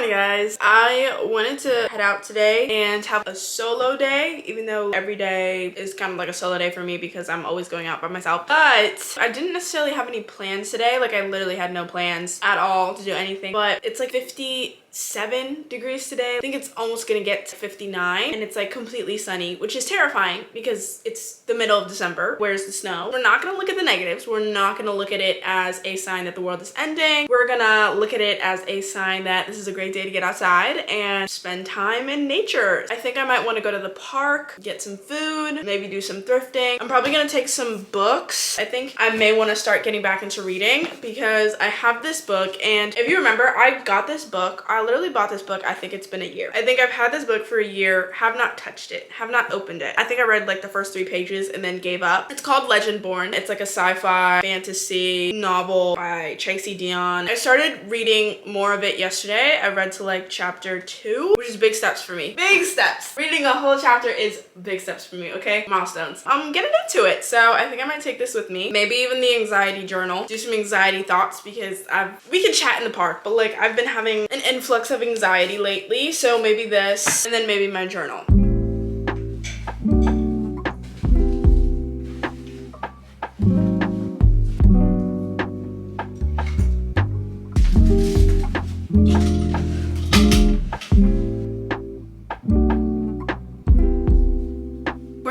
Guys, I wanted to head out today and have a solo day, even though every day is kind of like a solo day for me because I'm always going out by myself. But I didn't necessarily have any plans today. Like, I literally had no plans at all to do anything. But it's like 57 degrees today. I think it's almost gonna get to 59, and it's like completely sunny, which is terrifying because it's the middle of December. Where's the snow? We're not gonna look at the negatives. We're not gonna look at it as a sign that the world is ending. We're gonna look at it as a sign that this is a great day to get outside and spend time in nature. I think I might want to go to the park, get some food, maybe do some thrifting. I'm probably gonna take some books. I think I may want to start getting back into reading because I have this book, and if you remember, I got this book. I literally bought this book. I think it's been a year. I think I've had this book for a year, have not touched it, have not opened it. I think I read like the first 3 pages and then gave up. It's called Legendborn. It's like a sci-fi fantasy novel by Tracy Deonn. I started reading more of it yesterday. I read to like chapter 2, which is big steps for me. Big steps. Reading a whole chapter is big steps for me, okay? Milestones. I'm getting into it, so I think I might take this with me. Maybe even the anxiety journal. Do some anxiety thoughts because we can chat in the park, but like I've been having an influx of anxiety lately, so maybe this, and then maybe my journal.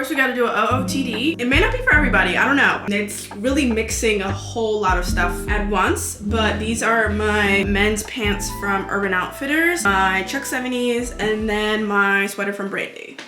We got to do an OOTD. It may not be for everybody, I don't know. It's really mixing a whole lot of stuff at once, but these are my men's pants from Urban Outfitters, my Chuck 70s, and then my sweater from Brandy.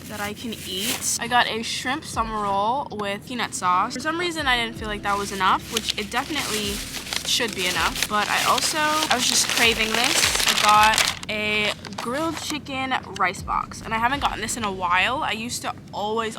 That I can eat. I got a shrimp summer roll with peanut sauce. For some reason, I didn't feel like that was enough, which it definitely should be enough, but I was just craving this. I got a grilled chicken rice box, and I haven't gotten this in a while. I used to always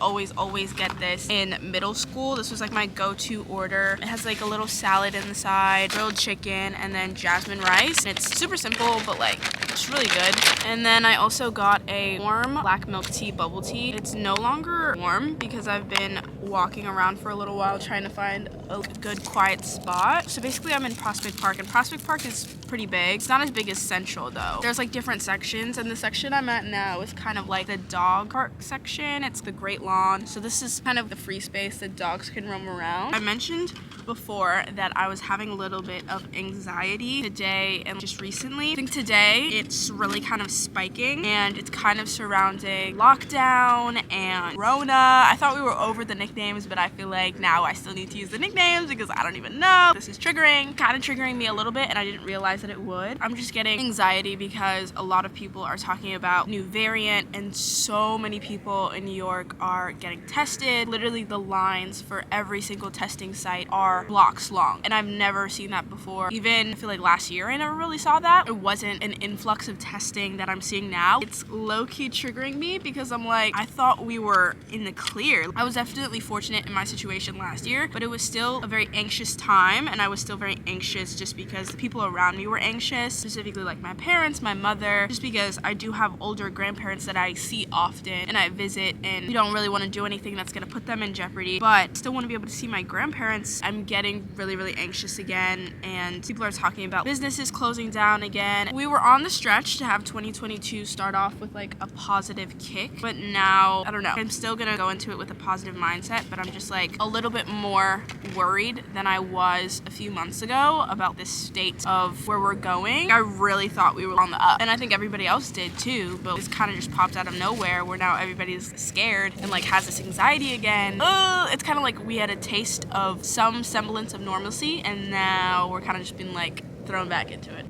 get this in middle school. This was like my go-to order. It has like a little salad in the side, grilled chicken, and then jasmine rice. And it's super simple, but like it's really good. And then I also got a warm black milk tea bubble tea. It's no longer warm because I've been walking around for a little while trying to find a good quiet spot. So basically I'm in Prospect Park, and Prospect Park is pretty big. It's not as big as Central though. There's like different sections, and the section I'm at now is kind of like the dog park section. It's the Great Lawn. So this is kind of the free space that dogs can roam around. I mentioned before that I was having a little bit of anxiety today and just recently. I think today it's really kind of spiking, and it's kind of surrounding lockdown and Rona. I thought we were over the nicknames, but I feel like now I still need to use the nicknames because I don't even know. This is kind of triggering me a little bit, and I didn't realize that it would. I'm just getting anxiety because a lot of people are talking about new variant, and so many people in New York are getting tested. Literally the lines for every single testing site are blocks long, and I've never seen that before. Even I feel like last year I never really saw that. It wasn't an influx of testing that I'm seeing now. It's low-key triggering me because I'm like, I thought we were in the clear. I was definitely fortunate in my situation last year, but it was still a very anxious time, and I was still very anxious just because the people around me were anxious, specifically like my parents, my mother, just because I do have older grandparents that I see often and I visit, and we don't really want to do anything that's going to put them in jeopardy, but still want to be able to see my grandparents. I'm getting really anxious again, and people are talking about businesses closing down again. We were on the stretch to have 2022 start off with like a positive kick, but now, I don't know. I'm still going to go into it with a positive mindset, but I'm just like a little bit more worried than I was a few months ago about this state of where we're going. I really thought we were on the up, and I think everybody else did too, but it's kind of just popped out of nowhere where now everybody's scared and like has this anxiety again. It's kind of like we had a taste of some semblance of normalcy, and now we're kind of just being like thrown back into it.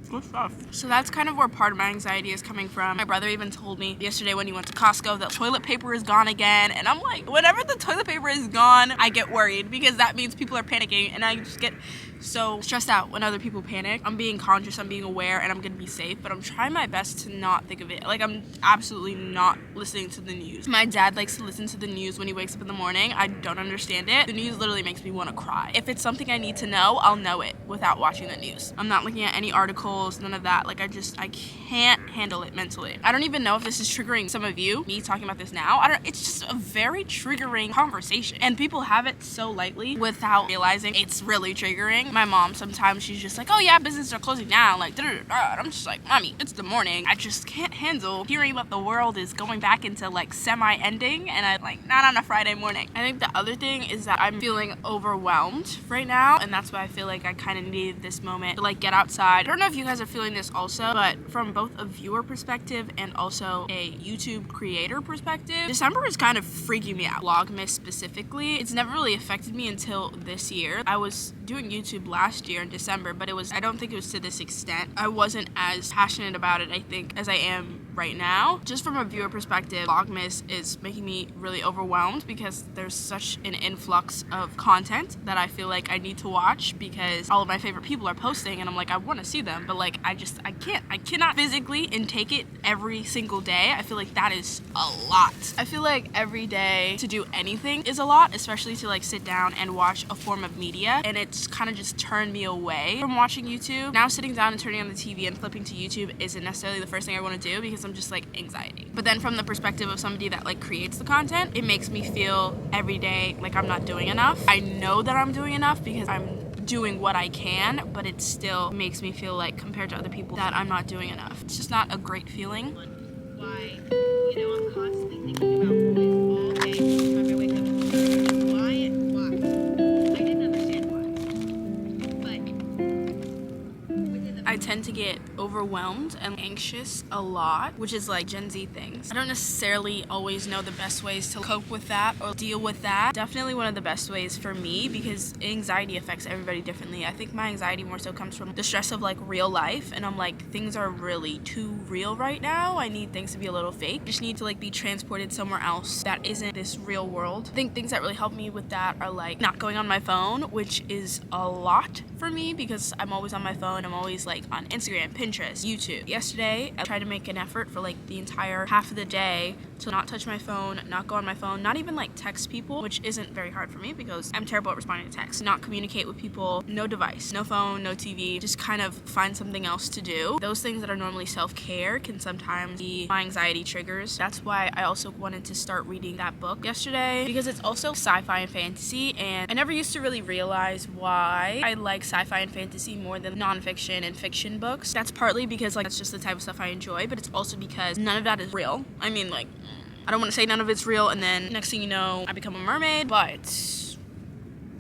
Good stuff. So that's kind of where part of my anxiety is coming from. My brother even told me yesterday when he went to Costco that toilet paper is gone again, and I'm like, whenever the toilet paper is gone, I get worried because that means people are panicking, and I just get so stressed out when other people panic. I'm being conscious, I'm being aware, and I'm gonna be safe, but I'm trying my best to not think of it. Like, I'm absolutely not listening to the news. My dad likes to listen to the news when he wakes up in the morning. I don't understand it. The news literally makes me want to cry. If it's something I need to know, I'll know it without watching the news. I'm not looking at any articles, none of that. Like, I can't handle it mentally. I don't even know if this is triggering some of you, me talking about this now. It's just a very triggering conversation, and people have it so lightly without realizing it's really triggering. My mom, sometimes she's just like, oh yeah, businesses are closing down, like, I'm just like, mommy, it's the morning. I just can't handle hearing about the world is going back into like semi-ending, and I'm like, not on a Friday morning. I think the other thing is that I'm feeling overwhelmed right now, and that's why I feel like I kind of needed this moment to like get outside. I don't know if you guys are feeling this also, but from both a viewer perspective and also a YouTube creator perspective, December is kind of freaking me out. Vlogmas specifically, it's never really affected me until this year. I was doing YouTube last year in December, but I don't think it was to this extent. I wasn't as passionate about it, I think, as I am right now. Just from a viewer perspective, Vlogmas is making me really overwhelmed because there's such an influx of content that I feel like I need to watch because all of my favorite people are posting, and I'm like, I want to see them, but like I cannot physically intake it every single day. I feel like that is a lot. I feel like every day to do anything is a lot, especially to like sit down and watch a form of media, and it's kind of just turned me away from watching YouTube. Now sitting down and turning on the TV and flipping to YouTube isn't necessarily the first thing I want to do because I'm just like anxiety. But then from the perspective of somebody that like creates the content, it makes me feel every day like I'm not doing enough. I know that I'm doing enough because I'm doing what I can, but it still makes me feel like compared to other people that I'm not doing enough. It's just not a great feeling. Why? You know, I'm constantly thinking about boys all day. Every time I wake up, why? I didn't understand why. But I tend to get overwhelmed and anxious a lot, which is like Gen Z things. I don't necessarily always know the best ways to cope with that or deal with that. Definitely one of the best ways for me because anxiety affects everybody differently. I think my anxiety more so comes from the stress of like real life, and I'm like, things are really too real right now. I need things to be a little fake. I just need to like be transported somewhere else that isn't this real world. I think things that really help me with that are like not going on my phone, which is a lot for me because I'm always on my phone. I'm always like on Instagram, Pinterest, YouTube. Yesterday, I tried to make an effort for like the entire half of the day to not touch my phone, not go on my phone, not even like text people, which isn't very hard for me because I'm terrible at responding to text. Not communicate with people, no device, no phone, no TV, just kind of find something else to do. Those things that are normally self-care can sometimes be my anxiety triggers. That's why I also wanted to start reading that book yesterday because it's also sci-fi and fantasy, and I never used to really realize why I like sci-fi and fantasy more than nonfiction and fiction books. That's partly because like that's just the type of stuff I enjoy, but it's also because none of that is real. I mean, like, I don't want to say none of it's real and then next thing you know I become a mermaid, but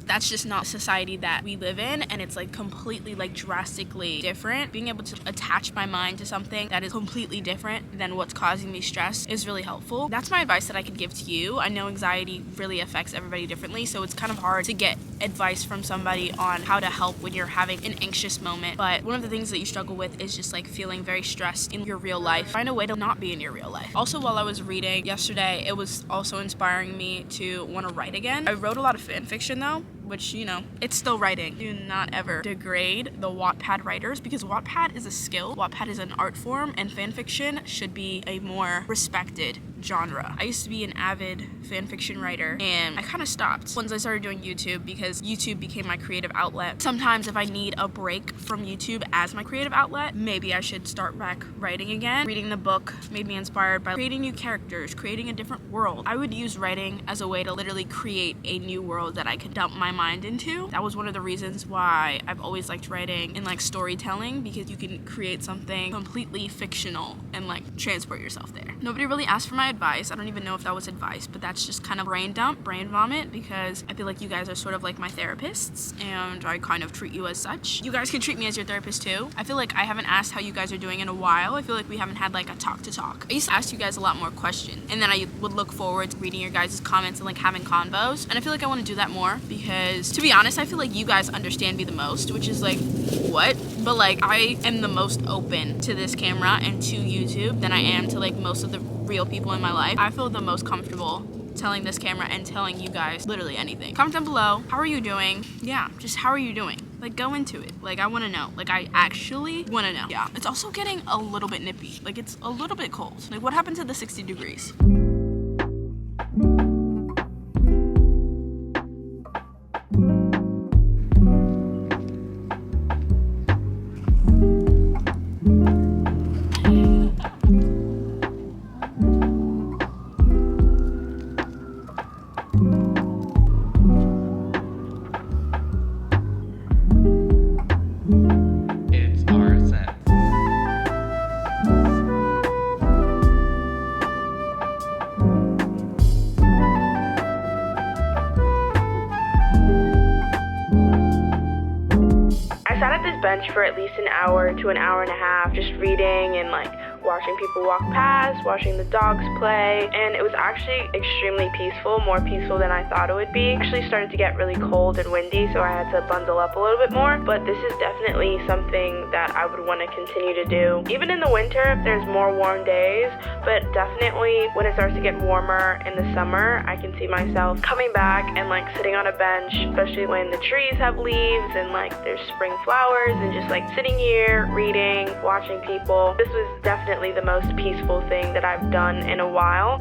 that's just not society that we live in, and it's like completely like drastically different. Being able to attach my mind to something that is completely different than what's causing me stress is really helpful. That's my advice that I could give to you. I know anxiety really affects everybody differently, so it's kind of hard to get advice from somebody on how to help when you're having an anxious moment. But one of the things that you struggle with is just like feeling very stressed in your real life. Find a way to not be in your real life. Also, while I was reading yesterday, it was also inspiring me to want to write again. I wrote a lot of fan fiction though, which, you know, it's still writing. Do not ever degrade the Wattpad writers because Wattpad is a skill. Wattpad is an art form, and fanfiction should be a more respected genre. I used to be an avid fan fiction writer, and I kind of stopped once I started doing YouTube because YouTube became my creative outlet. Sometimes if I need a break from YouTube as my creative outlet, maybe I should start back writing again. Reading the book made me inspired by creating new characters, creating a different world. I would use writing as a way to literally create a new world that I could dump my mind into. That was one of the reasons why I've always liked writing and like storytelling, because you can create something completely fictional and like transport yourself there. Nobody really asked for my advice. I don't even know if that was advice, but that's just kind of brain dump, brain vomit, because I feel like you guys are sort of like my therapists and I kind of treat you as such. You guys can treat me as your therapist too. I feel like I haven't asked how you guys are doing in a while. I feel like we haven't had like a talk to talk. I used to ask you guys a lot more questions, and then I would look forward to reading your guys' comments and like having convos, and I feel like I want to do that more because, to be honest, I feel like you guys understand me the most, which is like, what? But like, I am the most open to this camera and to YouTube than I am to like most of the real people in my life. I feel the most comfortable telling this camera and telling you guys literally anything. Comment down below, how are you doing? Yeah, just how are you doing? Like, go into it. Like, I want to know. Like, I actually want to know. Yeah, it's also getting a little bit nippy. Like, it's a little bit cold. Like, what happened to the 60 degrees? Bench for at least an hour to an hour and a half, just reading and like watching people walk past, watching the dogs play, and it was actually extremely peaceful, more peaceful than I thought it would be. It actually started to get really cold and windy, so I had to bundle up a little bit more, but this is definitely something that I would want to continue to do. Even in the winter, if there's more warm days, but definitely when it starts to get warmer in the summer, I can see myself coming back and like sitting on a bench, especially when the trees have leaves and like there's spring flowers, and just like sitting here, reading, watching people. This was definitely the most peaceful thing that I've done in a while.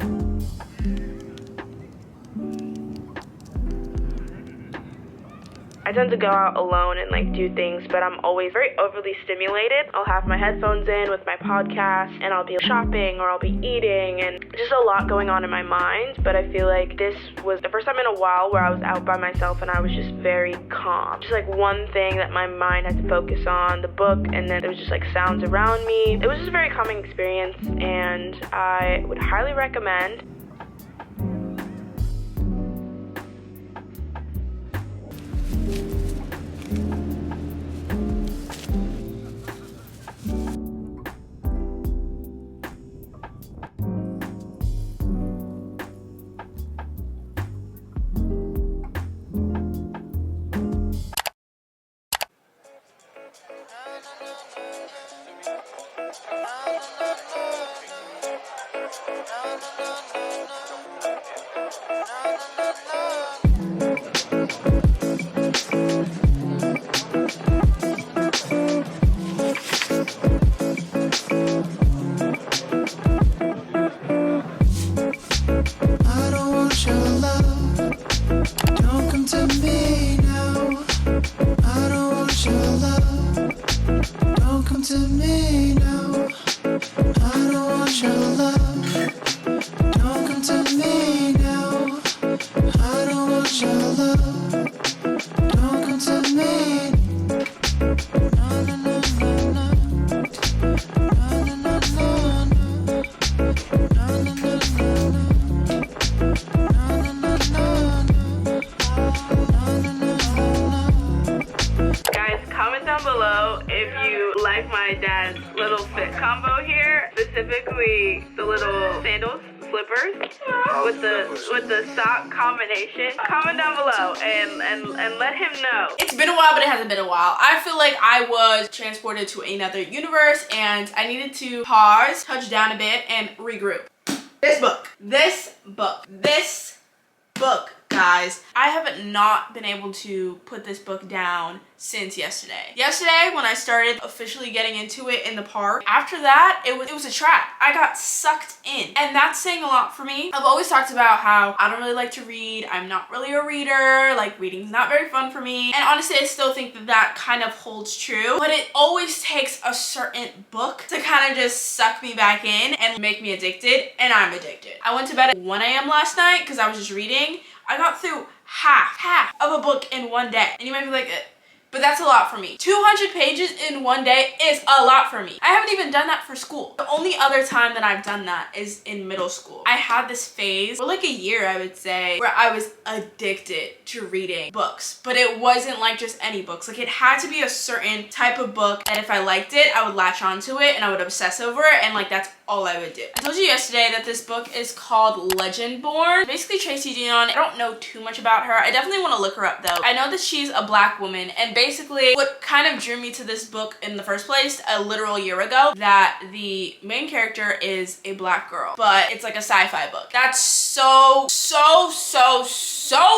I tend to go out alone and like do things, but I'm always very overly stimulated. I'll have my headphones in with my podcast and I'll be shopping or I'll be eating, and just a lot going on in my mind. But I feel like this was the first time in a while where I was out by myself and I was just very calm. Just like one thing that my mind had to focus on, the book, and then there was just like sounds around me. It was just a very calming experience, and I would highly recommend. Below if you like my dad's little fit combo here, specifically the little sandals, slippers with the sock combination. Comment down below and let him know. It's been a while, but it hasn't been a while. I feel like I was transported to another universe and I needed to pause, touch down a bit, and regroup. This book, guys. I have not been able to put this book down since yesterday. Yesterday, when I started officially getting into it in the park, after that, it was a trap. I got sucked in, and that's saying a lot for me. I've always talked about how I don't really like to read. I'm not really a reader. Like, reading's not very fun for me. And honestly, I still think that that kind of holds true, but it always takes a certain book to kind of just suck me back in and make me addicted, and I'm addicted. I went to bed at 1 a.m. last night because I was just reading. I got through half of a book in one day. And you might be like, but that's a lot for me. 200 pages in one day is a lot for me. I haven't even done that for school. The only other time that I've done that is in middle school. I had this phase for like a year, I would say, where I was addicted to reading books, but it wasn't like just any books. Like, it had to be a certain type of book, and if I liked it, I would latch onto it and I would obsess over it, and like that's all I would do. I told you yesterday that this book is called Legendborn. Basically, Tracy Deonn. I don't know too much about her. I definitely want to look her up though. I know that she's a Black woman, and basically what kind of drew me to this book in the first place a literal year ago, that the main character is a Black girl, but it's like a sci-fi book. That's so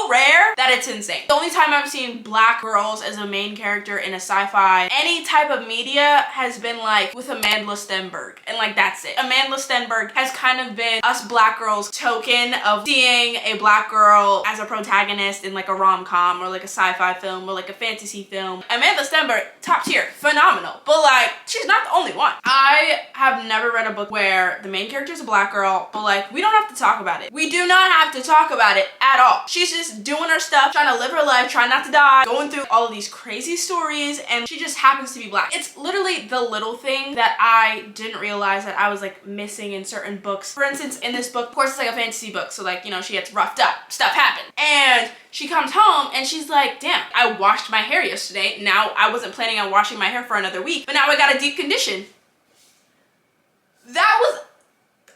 rare that it's insane. The only time I've seen Black girls as a main character in a sci-fi, any type of media, has been like with Amanda Stenberg, and like that's it. Amanda Stenberg has kind of been us Black girls' token of seeing a Black girl as a protagonist in like a rom-com or like a sci-fi film or like a fantasy film. Amanda Stenberg, top tier, phenomenal, but like she's not the only one. I have never read a book where the main character is a Black girl, but like we don't have to talk about it. We do not have to talk about it at all. She's just doing her stuff, trying to live her life, trying not to die, going through all of these crazy stories, and she just happens to be Black. It's literally the little thing that I didn't realize that I was like missing in certain books. For instance, in this book, of course it's like a fantasy book, so like, you know, she gets roughed up, stuff happened, and she comes home and she's like, damn, I washed my hair yesterday. Now I wasn't planning on washing my hair for another week, but now I got a deep condition.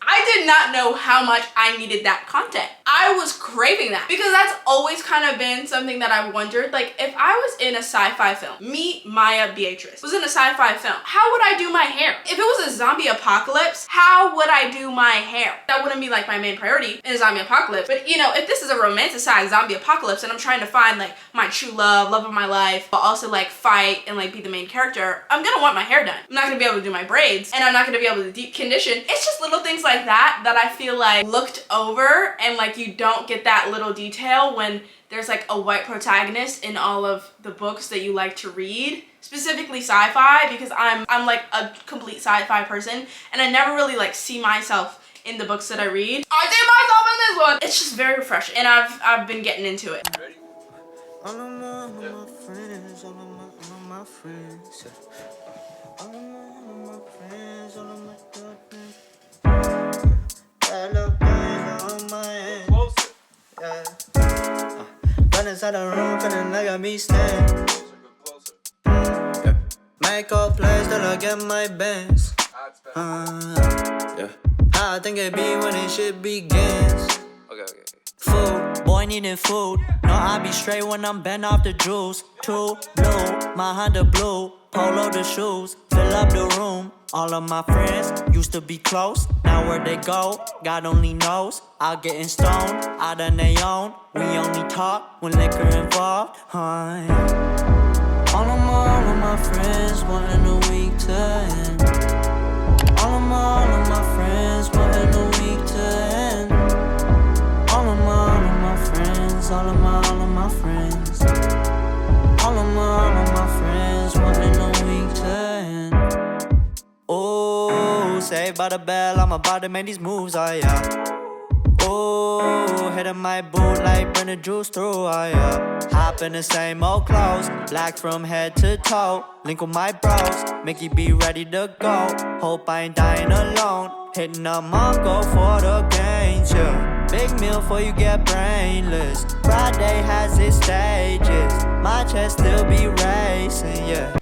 I did not know how much I needed that content. I was craving that because that's always kind of been something that I wondered. Like, if I was in a sci-fi film, me, Maya, Beatrice, was in a sci-fi film, how would I do my hair? If it was a zombie apocalypse, how would I do my hair? That wouldn't be like my main priority in a zombie apocalypse. But you know, if this is a romanticized zombie apocalypse and I'm trying to find like my true love of my life, but also like fight and like be the main character, I'm gonna want my hair done. I'm not gonna be able to do my braids, and I'm not gonna be able to deep condition. It's just little things like that I feel like looked over, and like you don't get that little detail when there's like a white protagonist in all of the books that you like to read, specifically sci-fi, because I'm like a complete sci-fi person, and I never really like see myself in the books that I read. I see myself in this one. It's just very refreshing, and I've been getting into it. Ready? All of my friends, all of my friends, all of my friends, all of my friends. I look down on my hand. Yeah. Run inside the room, feeling like I be staying. Yeah. Make a place till I get my bands. Yeah. How I think it be when it shit begins. Okay. Food, boy needing food. No, I be straight when I'm bent off the juice. Too blue, my Honda blue. Polo the shoes, fill up the room. All of my friends used to be close. Now where they go, God only knows. Out getting stoned, out on their own. We only talk when liquor involved. All of my friends wanting the week to end. All of my friends wanting the week to end. All of my friends, all of my friends. All of my friends wanting the week to end. Oh, saved by the bell, I'm about to make these moves, oh yeah. Oh, hitting my boot like bring the juice through, oh yeah. Hop in the same old clothes, black from head to toe. Link with my bros, Mickey be ready to go. Hope I ain't dying alone. Hitting up Mongo for the gains, yeah. Big meal before you get brainless. Friday has its stages, my chest still be racing, yeah.